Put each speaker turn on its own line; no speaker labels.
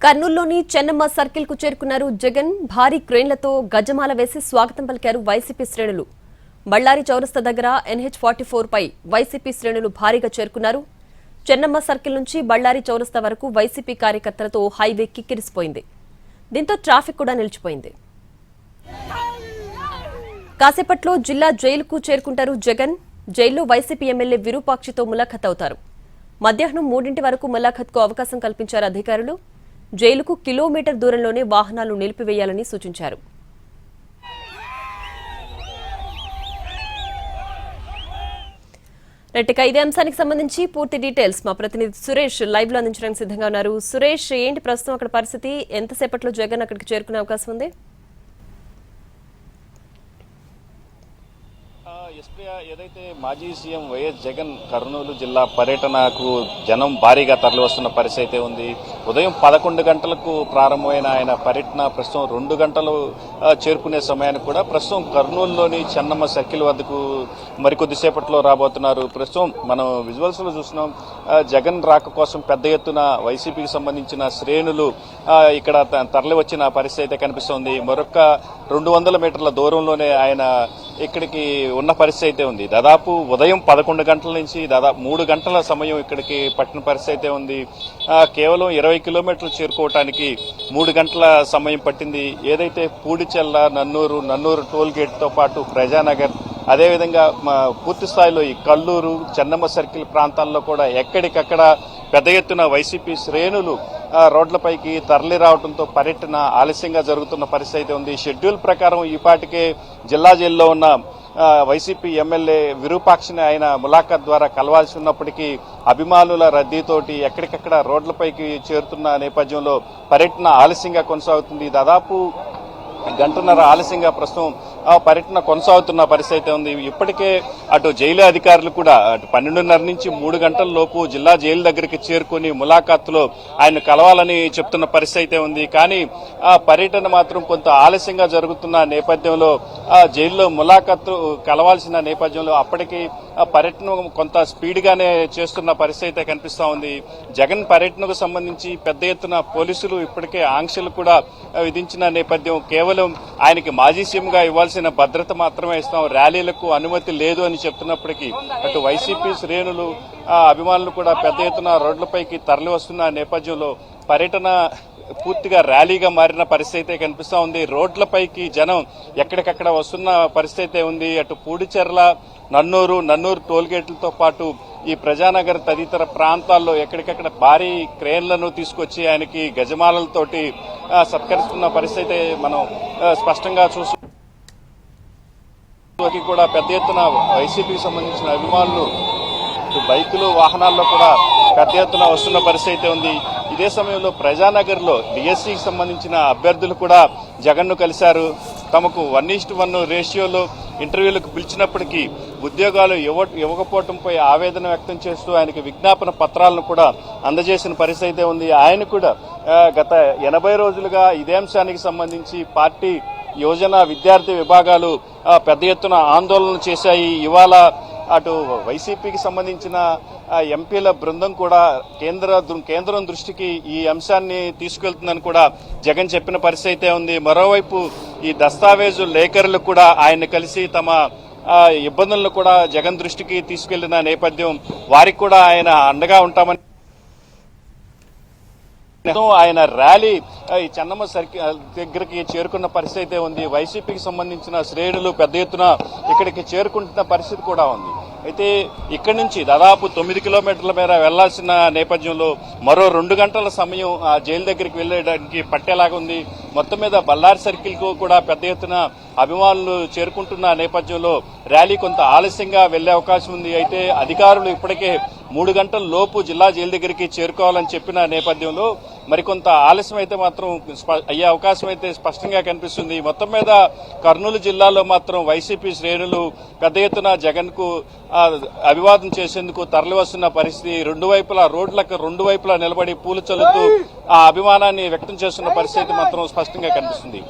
కర్నూలులోని Chennamma circle కు చేరుకున్నారు జగన్. భారీ క్రేన్లతో గజమాల వేసి స్వాగతం పలికారు వైసీపీ శ్రేణులు. బళ్ళారి చౌరస్తా దగ్గర NH44 పై వైసీపీ శ్రేణులు భారీగా చేరుకున్నారు. చెన్నమ్మ సర్కిల్ నుంచి బళ్ళారి చౌరస్తా వరకు వైసీపీ కార్యకర్తలతో హైవే కిక్కిరిసిపోయింది. దీంతో ట్రాఫిక్ కూడా నిలిచిపోయింది. కాసేపట్లో జిల్లా జైలుకు చేరుకుంటారు జగన్. జైల్లో వైసీపీ ఎమ్మెల్యే విరూపాక్షితో ములాఖత్ అవుతారు. మధ్యాహ్నం 3 వరకు ములాఖత్కు అవకాశం కల్పించారు అధికారులు. జైలుకు కిలోమీటర్ దూరంలోనే వాహనాలు నిలిపివేయాలని సూచించారు. రెట్టిక ఇదే అంశానికి సంబంధించి పూర్తి డీటెయిల్స్ మా ప్రతినిధి సురేష్ లైవ్ లో అందించడానికి సిద్ధంగా ఉన్నారు. సురేష్, ఏంటి ప్రస్తుతం అక్కడ పరిస్థితి? ఎంతసేపట్లో జగన్ అక్కడికి చేరుకునే అవకాశం ఉంది?
ఏదైతే మాజీ సీఎం వైఎస్ జగన్ కర్నూలు జిల్లా పర్యటనకు జనం భారీగా తరలివస్తున్న పరిస్థితి అయితే ఉంది. ఉదయం 11 గంటలకు ప్రారంభమైన ఆయన పర్యటన ప్రస్తుతం 2 గంటలు చేరుకునే సమయానికి కూడా ప్రస్తుతం కర్నూలులోని చెన్నమ్మ సర్కిల్ వద్దకు మరికొద్దిసేపట్లో రాబోతున్నారు. ప్రస్తుతం మనం విజువల్స్ లో చూస్తున్నాం. జగన్ రాక కోసం పెద్ద ఎత్తున వైసీపీకి సంబంధించిన శ్రేణులు ఇక్కడ తరలి వచ్చిన పరిస్థితి అయితే కనిపిస్తోంది. మరొక 200 మీటర్ల దూరంలోనే ఆయన ఇక్కడికి ఉన్న పరిస్థితి అయితే ఉంది. దాదాపు ఉదయం 11 గంటల నుంచి దాదాపు 3 గంటల సమయం ఇక్కడికి పట్టిన పరిస్థితి అయితే ఉంది. కేవలం 20 కిలోమీటర్లు చేరుకోవటానికి 3 గంటల సమయం పట్టింది. ఏదైతే పూడిచెల్ల, నన్నూరు టోల్ గేట్ తో పాటు ప్రజానగర్, అదేవిధంగా పూర్తి స్థాయిలో ఈ కల్లూరు, చెన్నమ్మ సర్కిల్ ప్రాంతాల్లో కూడా ఎక్కడికక్కడ పెద్ద ఎత్తున వైసీపీ శ్రేణులు రోడ్లపైకి తరలి రావడంతో పర్యటన ఆలస్యంగా జరుగుతున్న పరిస్థితి అయితే ఉంది. షెడ్యూల్ ప్రకారం ఈపాటికే జిల్లా జైల్లో ఉన్న వైసీపీ ఎమ్మెల్యే విరూపాక్షిని ఆయన ములాఖాత్ ద్వారా కలవాల్సి ఉన్నప్పటికీ అభిమానుల రద్దీతోటి ఎక్కడికక్కడ రోడ్లపైకి చేరుతున్న నేపథ్యంలో పర్యటన ఆలస్యంగా కొనసాగుతుంది. దాదాపు గంటన్నర ఆలస్యంగా ప్రస్తుతం పర్యటన కొనసాగుతున్న పరిస్థితి ఉంది. ఇప్పటికే అటు జైలు అధికారులు కూడా అటు 12:30 నుంచి 3 గంటల లోపు జిల్లా జైలు దగ్గరికి చేరుకుని ములాఖాత్లో ఆయన కలవాలని చెప్తున్న పరిస్థితి ఉంది. కానీ ఆ పర్యటన మాత్రం కొంత ఆలస్యంగా జరుగుతున్న నేపథ్యంలో జైల్లో ములాఖాత్ కలవాల్సిన నేపథ్యంలో అప్పటికి పర్యటన కొంత స్పీడ్ గానే చేస్తున్న పరిస్థితి కనిపిస్తా ఉంది. జగన్ పర్యటనకు సంబంధించి పెద్ద ఎత్తున పోలీసులు ఇప్పటికే ఆంక్షలు కూడా విధించిన నేపథ్యం. కేవలం ఆయనకి మాజీ సీఎంగా ఇవ్వాల్సిన భద్రత మాత్రమే ఇస్తాం, ర్యాలీలకు అనుమతి లేదు అని చెప్తున్నప్పటికీ అటు వైసీపీ శ్రేణులు అభిమానులు కూడా పెద్ద ఎత్తున రోడ్లపైకి తరలి వస్తున్న నేపథ్యంలో పర్యటన పూర్తిగా ర్యాలీగా మారిన పరిస్థితి కనిపిస్తా ఉంది. రోడ్లపైకి జనం ఎక్కడికక్కడ వస్తున్న పరిస్థితి ఉంది. అటు పూడిచెర్ల, నన్నూరు టోల్ గేట్లతో పాటు ఈ ప్రజానగర్ తదితర ప్రాంతాల్లో ఎక్కడికక్కడ భారీ క్రేన్లను తీసుకొచ్చి ఆయనకి గజమాలలతోటి సత్కరిస్తున్న పరిస్థితి మనం స్పష్టంగా చూస్తూ కూడా పెద్ద ఎత్తున వైసీపీకి సంబంధించిన అభిమానులు బైకులు, వాహనాల్లో కూడా పెద్ద ఎత్తున వస్తున్న పరిస్థితి ఉంది. ఇదే సమయంలో ప్రజానగర్ లో డిఎస్సికి సంబంధించిన అభ్యర్థులు కూడా జగన్ను కలిశారు. తమకు 1:1 రేషియోలో ఇంటర్వ్యూలకు పిలిచినప్పటికీ ఉద్యోగాలు ఇవ్వకపోవడంపై ఆవేదన వ్యక్తం చేస్తూ ఆయనకి విజ్ఞాపన పత్రాలను కూడా అందజేసిన పరిస్థితి ఉంది. ఆయన కూడా గత 80 రోజులుగా ఇదే అంశానికి సంబంధించి పార్టీ యువజన విద్యార్థి విభాగాలు పెద్ద ఎత్తున ఆందోళన చేశాయి. ఇవాళ అటు వైసీపీకి సంబంధించిన ఎంపీల బృందం కూడా కేంద్రం దృష్టికి ఈ అంశాన్ని తీసుకెళ్తుందని కూడా జగన్ చెప్పిన పరిస్థితి ఉంది. మరోవైపు ఈ దస్తావేజు లేఖరులు కూడా ఆయన కలిసి తమ ఇబ్బందులను కూడా జగన్ దృష్టికి తీసుకెళ్లిన నేపథ్యం. వారికి కూడా ఆయన అండగా ఉంటామని ఆయన ర్యాలీ ఈ చెన్నమ్మ సర్కిల్ దగ్గరికి చేరుకున్న పరిస్థితి ఉంది. వైసీపీకి సంబంధించిన శ్రేణులు పెద్ద ఎత్తున ఇక్కడికి చేరుకుంటున్న పరిస్థితి కూడా ఉంది. అయితే ఇక్కడి నుంచి దాదాపు 9 కిలోమీటర్ల మేర వెళ్లాల్సిన నేపథ్యంలో మరో 2 గంటల సమయం ఆ జైలు దగ్గరికి వెళ్లడానికి పట్టేలాగా ఉంది. మొత్తం మీద బళ్ళారి సర్కిల్ కు కూడా పెద్ద ఎత్తున అభిమానులు చేరుకుంటున్న నేపథ్యంలో ర్యాలీ కొంత ఆలస్యంగా వెళ్లే అవకాశం ఉంది. అయితే అధికారులు ఇప్పటికే 3 గంటల లోపు జిల్లా జైలు దగ్గరికి చేరుకోవాలని చెప్పిన నేపథ్యంలో మరికొంత ఆలస్యం అయితే మాత్రం అయ్యే అవకాశం అయితే స్పష్టంగా కనిపిస్తుంది. మొత్తం మీద కర్నూలు జిల్లాలో మాత్రం వైసీపీ శ్రేణులు పెద్ద ఎత్తున జగన్ కు అభివాదం చేసేందుకు తరలి వస్తున్న పరిస్థితి. రోడ్లకు రెండు వైపులా నిలబడి పూలు చల్లుతూ ఆ అభిమానాన్ని వ్యక్తం చేస్తున్న పరిస్థితి మాత్రం స్పష్టంగా కనిపిస్తుంది.